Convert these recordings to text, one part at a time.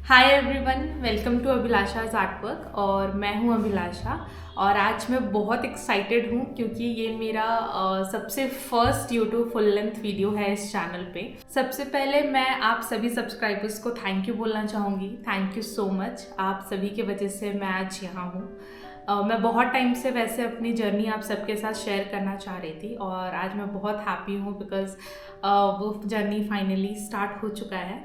Hi everyone, welcome to Abhilasha's artwork. और मैं हूं अभिलाषा और आज मैं बहुत एक्साइटेड हूं क्योंकि ये मेरा सबसे first YouTube full length video है इस चैनल पे। सबसे पहले मैं आप सभी सब्सक्राइबर्स को थैंक यू बोलना चाहूँगी। थैंक यू सो मच, आप सभी की वजह से मैं आज यहाँ हूँ। मैं बहुत टाइम से वैसे अपनी जर्नी आप सबके साथ शेयर करना चाह रही थी और आज मैं बहुत हैप्पी हूँ बिकॉज़ वो जर्नी फाइनली स्टार्ट हो चुका है।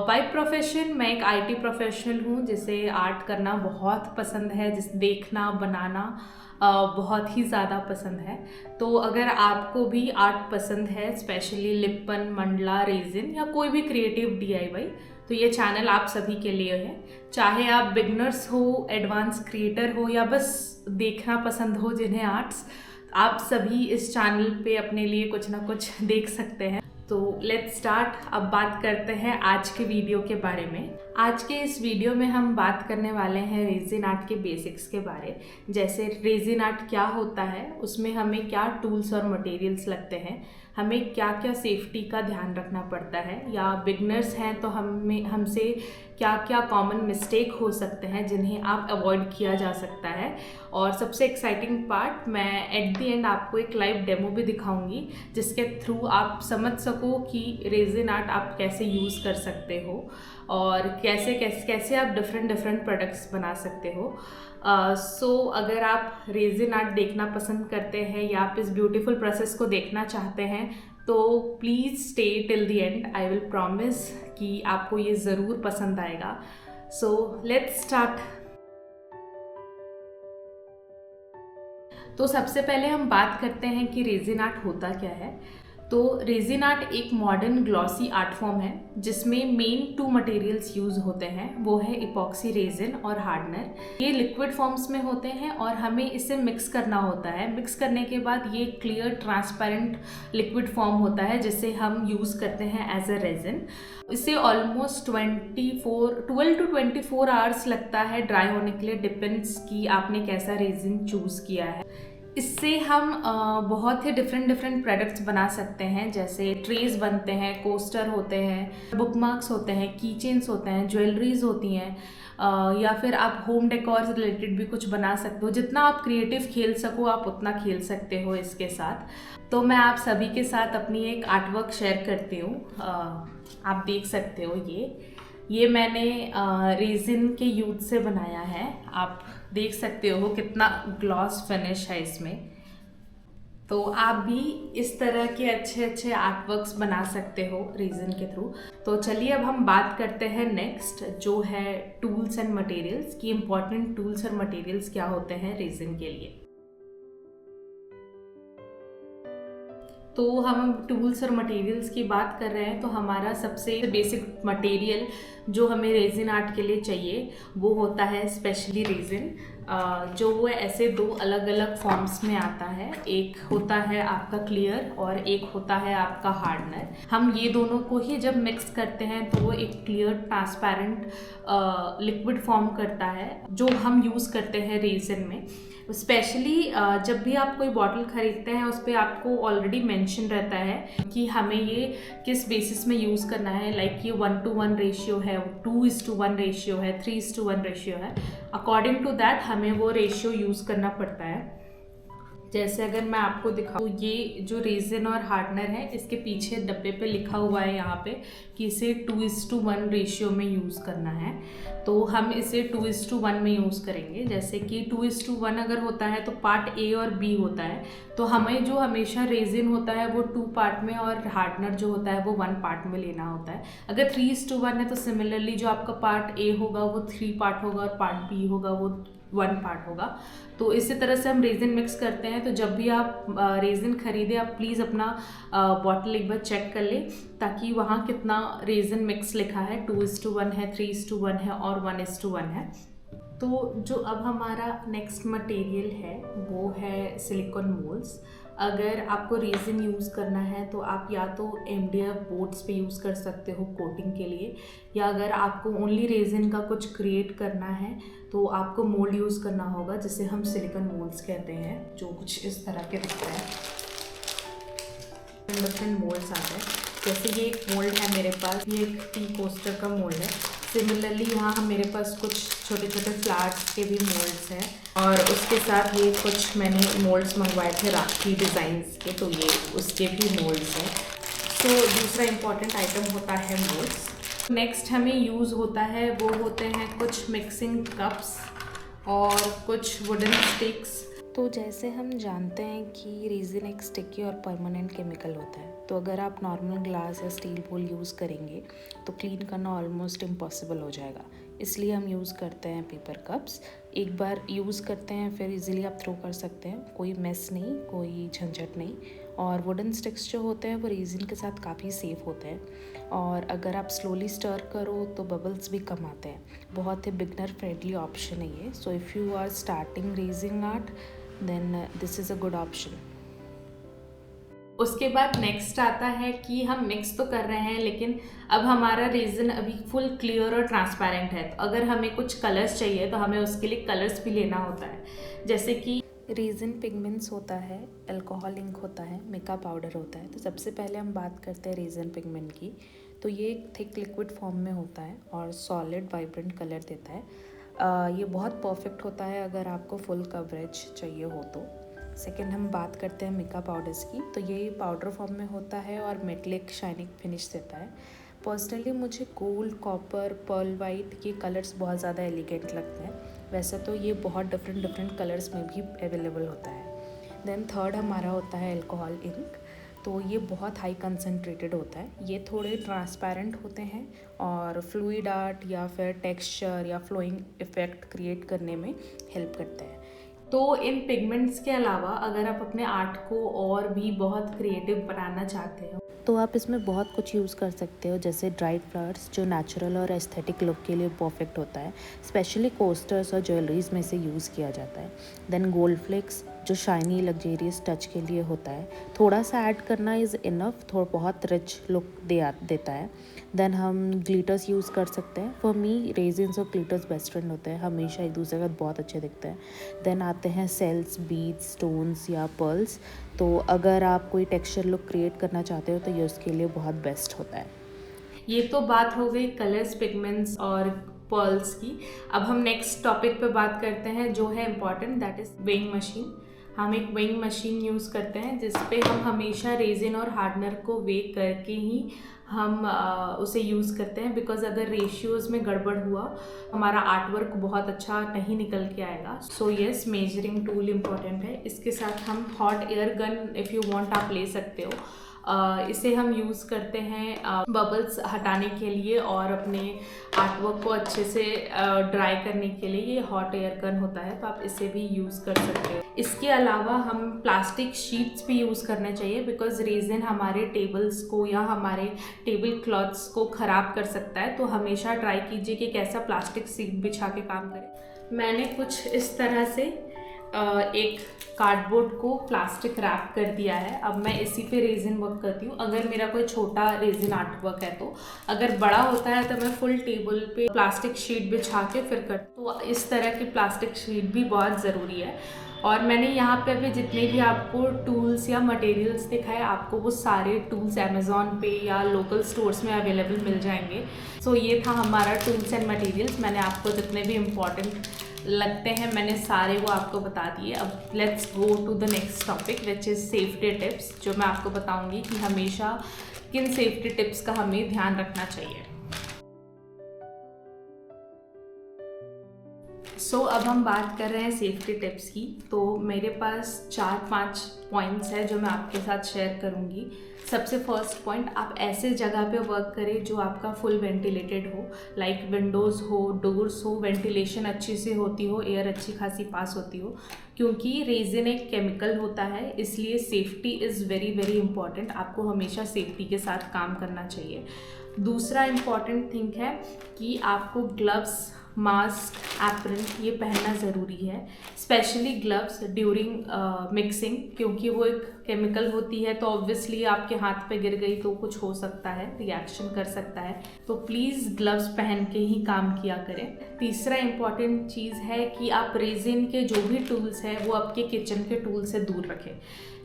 बाय प्रोफेशन मैं एक आईटी प्रोफेशनल हूँ जिसे आर्ट करना बहुत पसंद है, जिस देखना बनाना बहुत ही ज़्यादा पसंद है। तो अगर आपको भी आर्ट पसंद है, स्पेशली लिपन, मंडला, रेजिन या कोई भी क्रिएटिव डीआईवाई, तो ये चैनल आप सभी के लिए है। चाहे आप बिगनर्स हो, एडवांस क्रिएटर हो या बस देखना पसंद हो जिन्हें आर्ट्स, आप सभी इस चैनल पे अपने लिए कुछ ना कुछ देख सकते हैं। तो लेट्स स्टार्ट। अब बात करते हैं आज के वीडियो के बारे में। आज के इस वीडियो में हम बात करने वाले हैं रेजिन आर्ट के बेसिक्स के बारे। जैसे रेजिन आर्ट क्या होता है, उसमें हमें क्या टूल्स और मटेरियल्स लगते हैं, हमें क्या क्या सेफ्टी का ध्यान रखना पड़ता है, या बिगनर्स हैं तो हमसे क्या क्या कॉमन मिस्टेक हो सकते हैं जिन्हें आप अवॉइड किया जा सकता है। और सबसे एक्साइटिंग पार्ट, मैं एट द एंड आपको एक लाइव डेमो भी दिखाऊंगी जिसके थ्रू आप समझ सको कि रेजिन आर्ट आप कैसे यूज़ कर सकते हो और कैसे कैसे कैसे आप डिफरेंट प्रोडक्ट्स बना सकते हो। सो अगर आप रेजिन आर्ट देखना पसंद करते हैं या आप इस ब्यूटीफुल प्रोसेस को देखना चाहते हैं तो please stay till the end. I will promise कि आपको ये ज़रूर पसंद आएगा। So let's start. तो सबसे पहले हम बात करते हैं कि रेजिन आर्ट होता क्या है। तो रेजिन आर्ट एक मॉडर्न ग्लॉसी आर्ट फॉर्म है जिसमें मेन 2 मटेरियल्स यूज़ होते हैं, वो है इपॉक्सी रेजिन और हार्डनर। ये लिक्विड फॉर्म्स में होते हैं और हमें इसे मिक्स करना होता है। मिक्स करने के बाद ये क्लियर ट्रांसपेरेंट लिक्विड फॉर्म होता है जिसे हम यूज़ करते हैं एज अ रेजिन। इसे ऑलमोस्ट 12 to 24 आवर्स लगता है ड्राई होने के लिए, डिपेंड्स कि आपने कैसा रेजिन चूज़ किया है। इससे हम बहुत ही डिफरेंट प्रोडक्ट्स बना सकते हैं, जैसे ट्रेस बनते हैं, कोस्टर होते हैं, बुकमार्क्स होते हैं, की चेन्स होते हैं, ज्वेलरीज होती हैं, या फिर आप होम डेकोर से रिलेटेड भी कुछ बना सकते हो। जितना आप क्रिएटिव खेल सको आप उतना खेल सकते हो इसके साथ। तो मैं आप सभी के साथ अपनी एक आर्टवर्क शेयर करती हूँ। आप देख सकते हो ये मैंने रेजिन के यूज से बनाया है। आप देख सकते हो कितना ग्लॉस फिनिश है इसमें। तो आप भी इस तरह के अच्छे आर्टवर्क्स बना सकते हो रेजिन के थ्रू। तो चलिए अब हम बात करते हैं नेक्स्ट, जो है टूल्स एंड मटेरियल्स की। इम्पॉर्टेंट टूल्स और मटेरियल्स क्या होते हैं रेजिन के लिए। तो हम टूल्स और मटेरियल्स की बात कर रहे हैं तो हमारा सबसे बेसिक मटेरियल जो हमें रेजिन आर्ट के लिए चाहिए वो होता है स्पेशली रेजिन, जो वो ऐसे 2 अलग अलग फॉर्म्स में आता है। एक होता है आपका क्लियर और एक होता है आपका हार्डनर। हम ये दोनों को ही जब मिक्स करते हैं तो वो एक क्लियर ट्रांसपेरेंट लिक्विड फॉर्म करता है जो हम यूज़ करते हैं रेजिन में। स्पेशली जब भी आप कोई बॉटल खरीदते हैं उस पर आपको ऑलरेडी मेंशन रहता है कि हमें ये किस बेसिस में यूज़ करना है। लाइक ये 1:1 रेशियो है, 2:1 रेशियो है, 3:1 रेशियो है। अकॉर्डिंग टू दैट हमें वो रेशियो यूज़ करना पड़ता है। जैसे अगर मैं आपको दिखाऊँ, ये जो रेजिन और हार्डनर है इसके पीछे डब्बे पे लिखा हुआ है यहाँ पे कि इसे 2:1 रेशियो में यूज़ करना है। तो हम इसे 2:1 में यूज़ करेंगे। जैसे कि 2:1 अगर होता है तो पार्ट ए और बी होता है, तो हमें जो हमेशा रेजिन होता है वो 2 पार्ट में और हार्डनर जो होता है वो 1 पार्ट में लेना होता है। अगर 3:1 है तो सिमिलरली जो आपका पार्ट ए होगा वो 3 पार्ट होगा और पार्ट बी होगा वो 1 पार्ट होगा। तो इसी तरह से हम रेजिन मिक्स करते हैं। तो जब भी आप रेजिन खरीदें आप प्लीज़ अपना बॉटल एक बार चेक कर लें ताकि वहाँ कितना रेजिन मिक्स लिखा है, 2:1 है, 3:1 है और 1:1 है। तो जो अब हमारा नेक्स्ट मटेरियल है वो है सिलिकॉन मोल्ड्स। अगर आपको रेजिन यूज़ करना है तो आप या तो MDF बोर्ड्स पे यूज़ कर सकते हो कोटिंग के लिए, या अगर आपको ओनली रेजिन का कुछ क्रिएट करना है तो आपको मोल्ड यूज़ करना होगा जिसे हम सिलिकॉन मोल्ड्स कहते हैं, जो कुछ इस तरह के दिखते हैं। डिफरेंट मोल्ड्स आते हैं। जैसे ये एक मोल्ड है मेरे पास, ये एक टी कोस्टर का मोल्ड है। सिमिलरली यहाँ मेरे पास कुछ छोटे छोटे फ्लावर्स के भी मोल्ड्स हैं, और उसके साथ ये कुछ मैंने मोल्ड्स मंगवाए थे राखी डिज़ाइंस के, तो ये उसके भी मोल्ड्स हैं। तो दूसरा इम्पॉर्टेंट आइटम होता है मोल्ड्स। नेक्स्ट हमें यूज़ होता है वो होते हैं कुछ मिक्सिंग कप्स और कुछ वुडन स्टिक्स। तो जैसे हम जानते हैं कि रेजिन एक स्टिकी और परमानेंट केमिकल होता है, तो अगर आप नॉर्मल ग्लास या स्टील बोल यूज़ करेंगे तो क्लीन करना ऑलमोस्ट इम्पॉसिबल हो जाएगा। इसलिए हम यूज़ करते हैं पेपर कप्स। एक बार यूज़ करते हैं फिर इजीली आप थ्रो कर सकते हैं, कोई मेस नहीं, कोई झंझट नहीं। और वुडन स्टिक्स जो होते हैं वो रेजिन के साथ काफ़ी सेफ़ होते हैं, और अगर आप स्लोली स्टर करो तो बबल्स भी कम आते हैं। बहुत ही बिगनर फ्रेंडली ऑप्शन है ये। So if you are starting resin art then this is a good option। उसके बाद नेक्स्ट आता है कि हम मिक्स तो कर रहे हैं, लेकिन अब हमारा रेजिन अभी फुल क्लियर और ट्रांसपेरेंट है, तो अगर हमें कुछ कलर्स चाहिए तो हमें उसके लिए कलर्स भी लेना होता है। जैसे कि रेजिन पिगमेंट्स होता है, अल्कोहल इंक होता है, मिका पाउडर होता है। तो सबसे पहले हम बात करते हैं रेजिन पिगमेंट की। तो ये एक थिक लिक्विड फॉर्म में होता है और सॉलिड वाइब्रेंट कलर देता है। ये बहुत परफेक्ट होता है अगर आपको फुल कवरेज चाहिए हो तो। सेकंड हम बात करते हैं मिका पाउडर्स की। तो ये पाउडर फॉर्म में होता है और मेटलिक शाइनिंग फिनिश देता है। पर्सनली मुझे गोल्ड, कॉपर, पर्ल वाइट ये कलर्स बहुत ज़्यादा एलिगेंट लगते हैं। वैसे तो ये बहुत डिफरेंट कलर्स में भी अवेलेबल होता है। देन थर्ड हमारा होता है अल्कोहल इंक। तो ये बहुत हाई कंसनट्रेटेड होता है। ये थोड़े ट्रांसपेरेंट होते हैं और फ्लूइड आर्ट या फिर टेक्सचर या फ्लोइंग इफ़ेक्ट क्रिएट करने में हेल्प करते हैं। तो इन पिगमेंट्स के अलावा अगर आप अपने आर्ट को और भी बहुत क्रिएटिव बनाना चाहते हो तो आप इसमें बहुत कुछ यूज़ कर सकते हो, जैसे ड्राइड फ्लावर्स जो नेचुरल और एस्थेटिक लुक के लिए परफेक्ट होता है, स्पेशली कोस्टर्स और ज्वेलरीज में से यूज़ किया जाता है। देन गोल्ड फ्लेक्स जो शाइनी लग्जेरियस टच के लिए होता है, थोड़ा सा ऐड करना इज़ इनफ, थोड़ा बहुत रिच लुक देता है। देन हम ग्लिटर्स यूज़ कर सकते हैं। फॉर मी रेजिन्स और ग्लिटर्स बेस्ट फ्रेंड होते हैं, हमेशा एक दूसरे के साथ बहुत अच्छे दिखते हैं। देन आते हैं सेल्स, बीड्स, स्टोन्स या पर्ल्स। तो अगर आप कोई टेक्सचर लुक क्रिएट करना चाहते हो तो ये उसके लिए बहुत बेस्ट होता है। ये तो बात हो गई कलर्स, पिगमेंट्स और पर्ल्स की। अब हम नेक्स्ट टॉपिक पे बात करते हैं जो है important, that is weighing machine. हम एक वेइंग मशीन यूज़ करते हैं जिस पे हम हमेशा रेजिन और हार्डनर को वे करके ही हम उसे यूज़ करते हैं, बिकॉज अगर रेशियोज़ में गड़बड़ हुआ हमारा आर्ट वर्क बहुत अच्छा नहीं निकल के आएगा। So yes, measuring tool important है। इसके साथ हम hot air gun if you want आप ले सकते हो। इसे हम यूज़ करते हैं बबल्स हटाने के लिए और अपने आर्टवर्क को अच्छे से ड्राई करने के लिए। ये हॉट एयर गन होता है, तो आप इसे भी यूज़ कर सकते हो। इसके अलावा हम प्लास्टिक शीट्स भी यूज़ करने चाहिए, बिकॉज रेजिन हमारे टेबल्स को या हमारे टेबल क्लॉथ्स को ख़राब कर सकता है। तो हमेशा ट्राई कीजिए कि कैसा प्लास्टिक शीट बिछा के काम करें। मैंने कुछ इस तरह से एक कार्डबोर्ड को प्लास्टिक रैप कर दिया है। अब मैं इसी पे रेजिन वर्क करती हूँ। अगर मेरा कोई छोटा रेजिन आर्ट वर्क है तो, अगर बड़ा होता है तो मैं फुल टेबल पे प्लास्टिक शीट बिछा के फिर तो इस तरह की प्लास्टिक शीट भी बहुत ज़रूरी है। और मैंने यहाँ पे अभी जितने भी आपको टूल्स या मटेरियल्स दिखाए, आपको वो सारे टूल्स अमेज़ॉन पे या लोकल स्टोर्स में अवेलेबल मिल जाएंगे। सो ये था हमारा टूल्स एंड मटेरियल्स। मैंने आपको जितने भी इम्पॉर्टेंट लगते हैं मैंने सारे वो आपको बता दिए। अब let's go to the next topic which is safety tips, जो मैं आपको बताऊंगी कि हमेशा किन सेफ्टी टिप्स का हमें ध्यान रखना चाहिए। अब हम बात कर रहे हैं सेफ्टी टिप्स की। तो मेरे पास 4-5 पॉइंट्स हैं जो मैं आपके साथ शेयर करूंगी। सबसे फर्स्ट पॉइंट, आप ऐसे जगह पे वर्क करें जो आपका फुल वेंटिलेटेड हो, लाइक विंडोज़ हो, डोर्स हो, वेंटिलेशन अच्छी से होती हो, एयर अच्छी खासी पास होती हो, क्योंकि रेजिन एक केमिकल होता है, इसलिए safety is very very important. आपको हमेशा सेफ्टी के साथ काम करना चाहिए। दूसरा इम्पॉर्टेंट थिंग है कि आपको ग्लव्स मास्क, एप्रन ये पहनना ज़रूरी है, स्पेशली ग्लव्स ड्यूरिंग मिक्सिंग, क्योंकि वो एक केमिकल होती है तो ऑब्वियसली आपके हाथ पे गिर गई तो कुछ हो सकता है, रिएक्शन कर सकता है, तो प्लीज़ ग्लव्स पहन के ही काम किया करें। तीसरा इम्पॉर्टेंट चीज़ है कि आप रेजिन के जो भी टूल्स हैं वो आपके किचन के टूल से दूर रखें।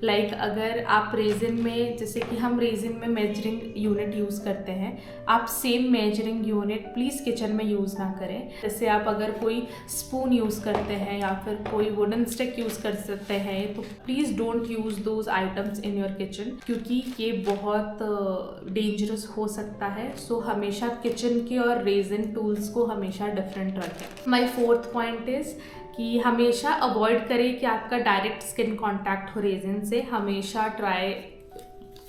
लाइक अगर आप रेजिन में, जैसे कि हम रेजिन में मेजरिंग यूनिट यूज़ करते हैं, आप same measuring unit please kitchen में यूज़ ना करें। जैसे आप अगर कोई स्पून यूज़ करते हैं या फिर कोई वुडन स्टिक यूज़ कर सकते हैं तो please don't use those items in your kitchen, क्योंकि ये बहुत डेंजरस हो सकता है। सो हमेशा किचन के और रेजिन टूल्स को हमेशा डिफरेंट रखें। माई फोर्थ पॉइंट इज़ कि हमेशा अवॉइड करें कि आपका डायरेक्ट स्किन कांटेक्ट हो रेजिन से। हमेशा ट्राई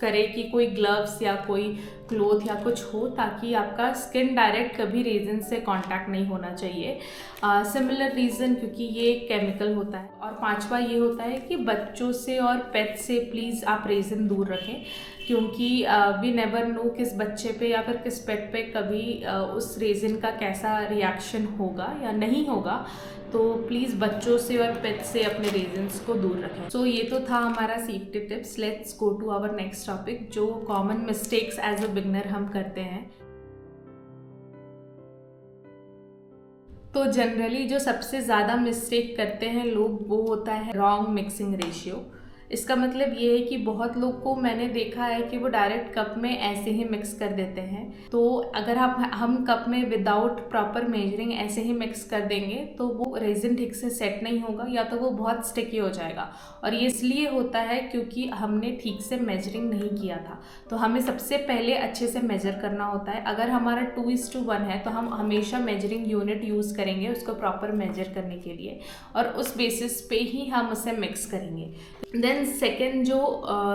करें कि कोई ग्लव्स या कोई क्लोथ या कुछ हो, ताकि आपका स्किन डायरेक्ट कभी रेजिन से कांटेक्ट नहीं होना चाहिए। सिमिलर रीज़न, क्योंकि ये एक केमिकल होता है। और पांचवा ये होता है कि बच्चों से और पेट से प्लीज़ आप रेजिन दूर रखें, क्योंकि वी नेवर नो किस बच्चे पे या फिर किस पेट पे कभी उस रेजिन का कैसा रिएक्शन होगा या नहीं होगा। तो प्लीज़ बच्चों से और पेट से अपने रेजिन्स को दूर रखें। सो ये तो था हमारा safety tips. Let's go to our next topic, जो common mistakes as a beginner हम करते हैं। तो जनरली जो सबसे ज़्यादा मिस्टेक करते हैं लोग वो होता है रॉन्ग मिक्सिंग रेशियो। इसका मतलब ये है कि बहुत लोग को मैंने देखा है कि वो डायरेक्ट कप में ऐसे ही मिक्स कर देते हैं। तो अगर हम कप में विदाउट प्रॉपर मेजरिंग ऐसे ही मिक्स कर देंगे तो वो रेजिन ठीक से सेट नहीं होगा, या तो वो बहुत स्टिकी हो जाएगा। और ये इसलिए होता है क्योंकि हमने ठीक से मेजरिंग नहीं किया था। तो हमें सबसे पहले अच्छे से मेजर करना होता है। अगर हमारा 2:1 है तो हम हमेशा मेजरिंग यूनिट यूज़ करेंगे उसको प्रॉपर मेजर करने के लिए, और उस बेसिस पे ही हम उसे मिक्स करेंगे। देन सेकेंड जो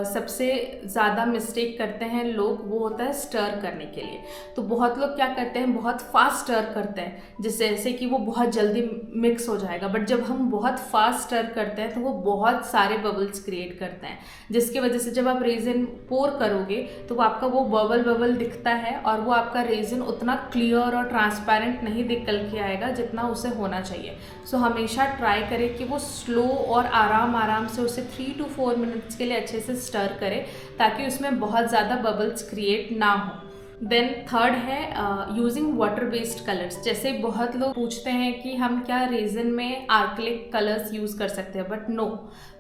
सबसे ज़्यादा मिस्टेक करते हैं लोग वो होता है स्टर करने के लिए। तो बहुत लोग क्या करते हैं, बहुत फास्ट स्टर करते हैं, जैसे कि वो बहुत जल्दी मिक्स हो जाएगा। बट जब हम बहुत फास्ट स्टर करते हैं तो वो बहुत सारे बबल्स क्रिएट करते हैं, जिसकी वजह से जब आप रेजिन पोर करोगे तो वो आपका वो बबल दिखता है, और वो आपका रेजिन उतना क्लियर और ट्रांसपेरेंट नहीं निकल के आएगा जितना उसे होना चाहिए। सो हमेशा ट्राई करें कि वो स्लो और आराम से उसे 3 to 4 मिनट्स के लिए अच्छे से स्टर करें, ताकि उसमें बहुत ज़्यादा बबल्स क्रिएट ना हो। देन थर्ड है यूजिंग वाटर बेस्ड कलर्स। जैसे बहुत लोग पूछते हैं कि हम क्या रेजिन में आर्क्लिक कलर्स यूज़ कर सकते हैं, but no,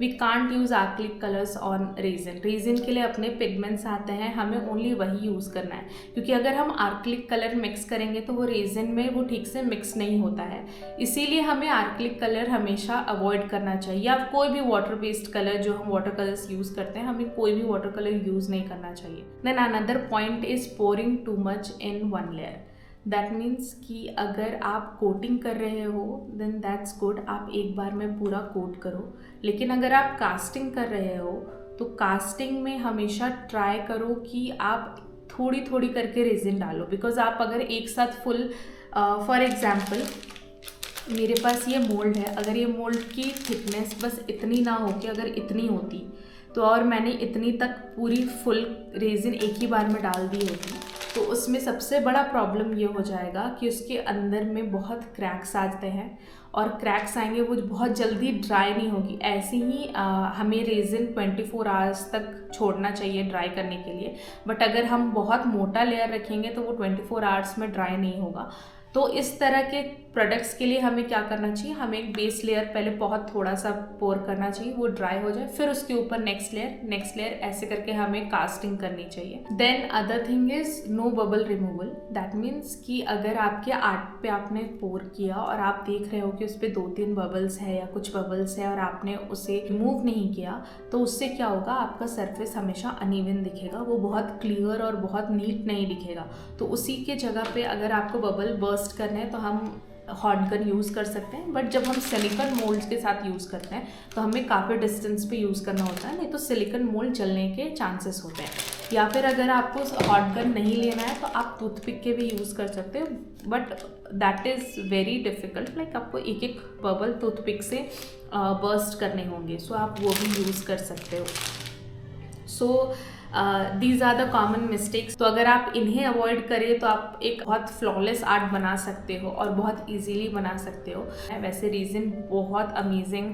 we can't use acrylic colours on resin. Resin के लिए अपने पिगमेंट्स आते हैं, हमें ओनली वही यूज़ करना है, क्योंकि अगर हम आर्क्लिक कलर मिक्स करेंगे तो वो रेजिन में वो ठीक से मिक्स नहीं होता है। इसीलिए हमें आर्क्लिक कलर हमेशा अवॉइड करना चाहिए। या कोई भी वाटर बेस्ड कलर, जो हम वाटर कलर्स यूज़ करते हैं, हमें कोई भी वाटर कलर यूज़ नहीं करना चाहिए। Then another point is pouring too much in one layer. That means कि अगर आप कोटिंग कर रहे हो देन दैट्स गुड, आप एक बार में पूरा कोट करो। लेकिन अगर आप कास्टिंग कर रहे हो तो कास्टिंग में हमेशा ट्राई करो कि आप थोड़ी थोड़ी करके रेजिन डालो, बिकॉज आप अगर एक साथ फुल, फॉर एग्जाम्पल मेरे पास ये मोल्ड है, अगर ये मोल्ड की थिकनेस बस इतनी ना हो कि अगर इतनी होती तो और मैंने इतनी तक पूरी फुल रेजिन एक ही बार में डाल दी होती, तो उसमें सबसे बड़ा प्रॉब्लम ये हो जाएगा कि उसके अंदर में बहुत क्रैक्स आते हैं, और क्रैक्स आएंगे वो बहुत जल्दी ड्राई नहीं होगी। ऐसे ही हमें रेजिन 24 आवर्स तक छोड़ना चाहिए ड्राई करने के लिए। बट अगर हम बहुत मोटा लेयर रखेंगे तो वो 24 आवर्स में ड्राई नहीं होगा। तो इस तरह के प्रोडक्ट्स के लिए हमें क्या करना चाहिए, हमें एक बेस लेयर पहले बहुत थोड़ा सा पोर करना चाहिए, वो ड्राई हो जाए, फिर उसके ऊपर नेक्स्ट लेयर ऐसे करके हमें कास्टिंग करनी चाहिए। Then other thing is no bubble removal. That means कि अगर आपके आर्ट पे आपने पोर किया और आप देख रहे हो कि उस पर 2-3 बबल्स है या कुछ बबल्स है और आपने उसे रिमूव नहीं किया, तो उससे क्या होगा, आपका सरफेस हमेशा अनइवन दिखेगा, वो बहुत क्लियर और बहुत नीट नहीं दिखेगा। तो उसी के जगह पे अगर आपको बबल बर्स्ट करने हैं तो हम हॉट गन यूज़ कर सकते हैं। बट जब हम सिलिकॉन मोल्ड्स के साथ यूज़ करते हैं तो हमें काफ़ी डिस्टेंस पे यूज़ करना होता है, नहीं तो सिलिकॉन मोल्ड जलने के चांसेस होते हैं। या फिर अगर आपको हॉट गन नहीं लेना है तो आप टूथपिक के भी यूज़ कर सकते हो, but that is very difficult. Like आपको एक एक बबल टूथपिक से बर्स्ट करने होंगे, सो आप वो भी यूज़ कर सकते हो। So these are the common mistakes. तो अगर आप इन्हें अवॉइड करें तो आप एक बहुत फ्लॉलेस आर्ट बना सकते हो और बहुत इजीली बना सकते हो। वैसे रेजिन बहुत अमेजिंग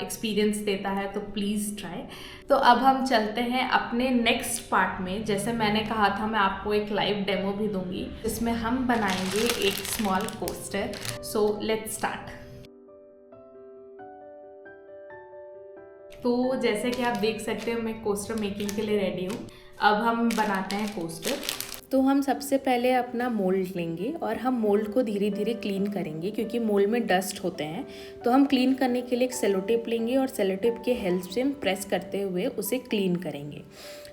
एक्सपीरियंस देता है, तो प्लीज़ ट्राई। तो अब हम चलते हैं अपने नेक्स्ट पार्ट में। जैसे मैंने कहा था, मैं आपको एक लाइव डेमो भी दूंगी जिसमें हम बनाएंगे एक small coaster. So let's start. तो जैसे कि आप देख सकते हो, मैं कोस्टर मेकिंग के लिए रेडी हूँ। अब हम बनाते हैं कोस्टर। तो हम सबसे पहले अपना मोल्ड लेंगे और हम मोल्ड को धीरे धीरे क्लीन करेंगे, क्योंकि मोल्ड में डस्ट होते हैं। तो हम क्लीन करने के लिए एक सेलो टेप लेंगे और सेलो टेप के हेल्प से हम प्रेस करते हुए उसे क्लीन करेंगे।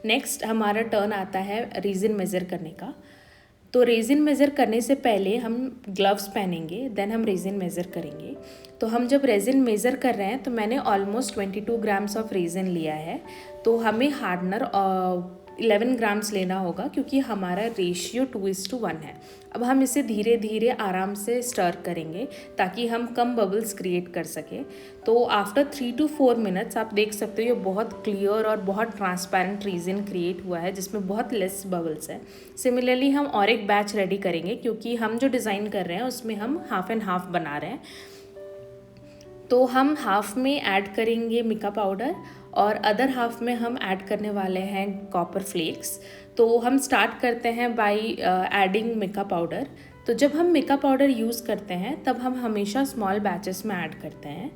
नेक्स्ट हमारा टर्न आता है रेजिन मेज़र करने का। तो रेजिन मेज़र करने से पहले हम ग्लव्स पहनेंगे, देन हम रेजिन मेज़र करेंगे। तो हम जब रेजिन मेज़र कर रहे हैं तो मैंने ऑलमोस्ट 22 ग्राम्स ऑफ रेजिन लिया है। तो हमें हार्डनर 11 ग्राम्स लेना होगा, क्योंकि हमारा रेशियो 2:1 है। अब हम इसे धीरे धीरे आराम से स्टर करेंगे ताकि हम कम बबल्स क्रिएट कर सकें। तो आफ्टर 3 to 4 मिनट्स आप देख सकते हो ये बहुत क्लियर और बहुत ट्रांसपेरेंट रेजिन क्रिएट हुआ है जिसमें बहुत लेस बबल्स है। सिमिलरली हम और एक बैच रेडी करेंगे, क्योंकि हम जो डिज़ाइन कर रहे हैं उसमें हम हाफ एंड हाफ बना रहे हैं। तो हम हाफ में ऐड करेंगे मिका पाउडर और अदर हाफ में हम ऐड करने वाले हैं कॉपर फ्लेक्स। तो हम स्टार्ट करते हैं बाय एडिंग मिका पाउडर। तो जब हम मिका पाउडर यूज़ करते हैं तब हम हमेशा स्मॉल बैचेस में ऐड करते हैं।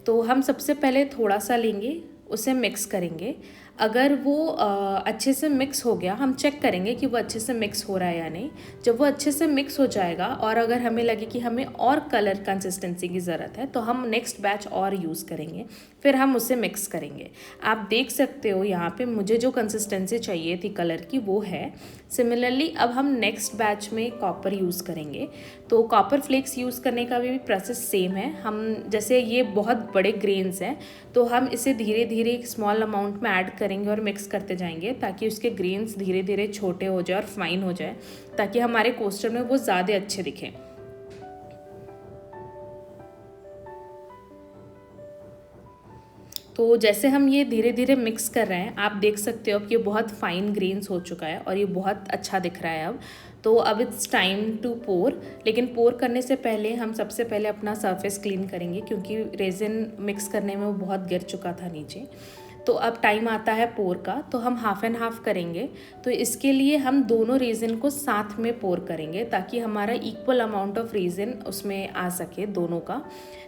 तो हम सबसे पहले थोड़ा सा लेंगे, उसे मिक्स करेंगे। अगर वो अच्छे से मिक्स हो गया, हम चेक करेंगे कि वो अच्छे से मिक्स हो रहा है या नहीं। जब वो अच्छे से मिक्स हो जाएगा और अगर हमें लगे कि हमें और कलर कंसिस्टेंसी की ज़रूरत है तो हम नेक्स्ट बैच और यूज़ करेंगे, फिर हम उसे मिक्स करेंगे। आप देख सकते हो यहाँ पे मुझे जो कंसिस्टेंसी चाहिए थी कलर की वो है। सिमिलरली अब हम नेक्स्ट बैच में कॉपर यूज़ करेंगे। तो कॉपर फ्लेक्स यूज़ करने का भी प्रोसेस सेम है। हम जैसे ये बहुत बड़े ग्रेन्स हैं तो हम इसे धीरे धीरे एक स्मॉल अमाउंट में ऐड करेंगे और मिक्स करते जाएंगे ताकि उसके ग्रेन्स धीरे धीरे छोटे हो जाए और फाइन हो जाए, ताकि हमारे कोस्टर में वो ज़्यादा अच्छे दिखें। तो जैसे हम ये धीरे धीरे मिक्स कर रहे हैं, आप देख सकते हो कि ये बहुत फाइन ग्रेन्स हो चुका है और ये बहुत अच्छा दिख रहा है अब। तो अब इट्स टाइम टू पोर। लेकिन पोर करने से पहले हम सबसे पहले अपना सरफेस क्लीन करेंगे, क्योंकि रेजिन मिक्स करने में वो बहुत गिर चुका था नीचे। तो अब टाइम आता है पोर का। तो हम हाफ एंड हाफ करेंगे। तो इसके लिए हम दोनों रेजिन को साथ में पोर करेंगे ताकि हमारा इक्वल अमाउंट ऑफ रेजिन उसमें आ सके दोनों का।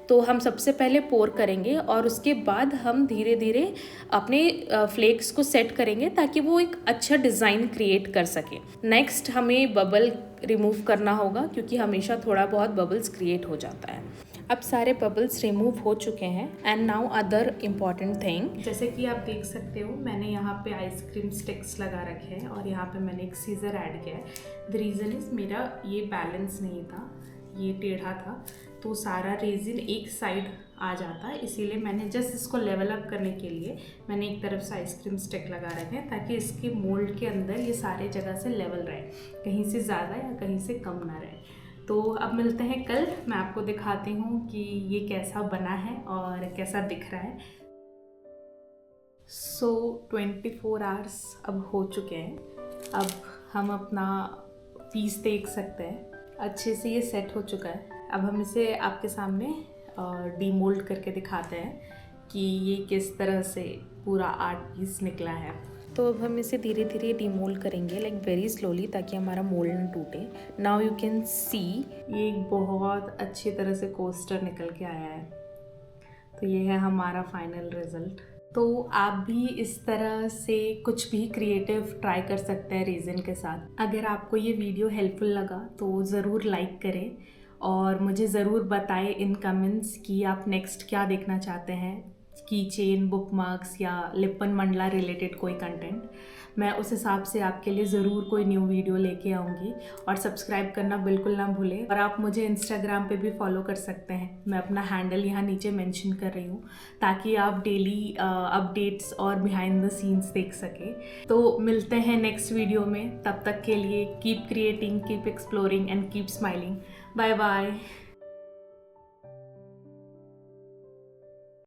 तो हम सबसे पहले पोर करेंगे और उसके बाद हम धीरे धीरे अपने फ्लेक्स को सेट करेंगे ताकि वो एक अच्छा डिज़ाइन क्रिएट कर सके। नेक्स्ट हमें बबल रिमूव करना होगा, क्योंकि हमेशा थोड़ा बहुत बबल्स क्रिएट हो जाता है। अब सारे बबल्स रिमूव हो चुके हैं। And now other important thing, जैसे कि आप देख सकते हो मैंने यहाँ पे आइसक्रीम स्टिक्स लगा रखे हैं और यहाँ पे मैंने एक सीजर ऐड किया है। द रीज़न इज़ मेरा ये बैलेंस नहीं था, ये टेढ़ा था, तो सारा रेजिन एक साइड आ जाता है। इसीलिए मैंने जस्ट इसको लेवल अप करने के लिए मैंने एक तरफ से आइसक्रीम स्टिक लगा रखे हैं ताकि इसके मोल्ड के अंदर ये सारे जगह से लेवल रहे, कहीं से ज़्यादा या कहीं से कम ना रहे। तो अब मिलते हैं कल, मैं आपको दिखाती हूँ कि ये कैसा बना है और कैसा दिख रहा है। सो 24 आवर्स अब हो चुके हैं। अब हम अपना पीस देख सकते हैं, अच्छे से ये सेट हो चुका है। अब हम इसे आपके सामने डीमोल्ड करके दिखाते हैं कि ये किस तरह से पूरा आर्ट पीस निकला है। तो अब हम इसे धीरे धीरे डीमोल्ड करेंगे, लाइक वेरी स्लोली, ताकि हमारा मोल्ड न टूटे। नाउ यू कैन सी ये एक बहुत अच्छी तरह से कोस्टर निकल के आया है। तो ये है हमारा फाइनल रिजल्ट। तो आप भी इस तरह से कुछ भी क्रिएटिव ट्राई कर सकते हैं रेजिन के साथ। अगर आपको ये वीडियो हेल्पफुल लगा तो ज़रूर लाइक करें और मुझे ज़रूर बताएं इन कमेंट्स कि आप नेक्स्ट क्या देखना चाहते हैं, की चेन, बुकमार्क्स या लिपन मंडला रिलेटेड कोई कंटेंट। मैं उस हिसाब से आपके लिए ज़रूर कोई न्यू वीडियो लेके आऊँगी। और सब्सक्राइब करना बिल्कुल ना भूलें। और आप मुझे इंस्टाग्राम पे भी फॉलो कर सकते हैं, मैं अपना हैंडल यहाँ नीचे मेंशन कर रही हूँ ताकि आप डेली अपडेट्स और बिहाइंड द सीन्स देख सकें। तो मिलते हैं नेक्स्ट वीडियो में, तब तक के लिए keep creating, keep exploring and keep smiling. Bye bye.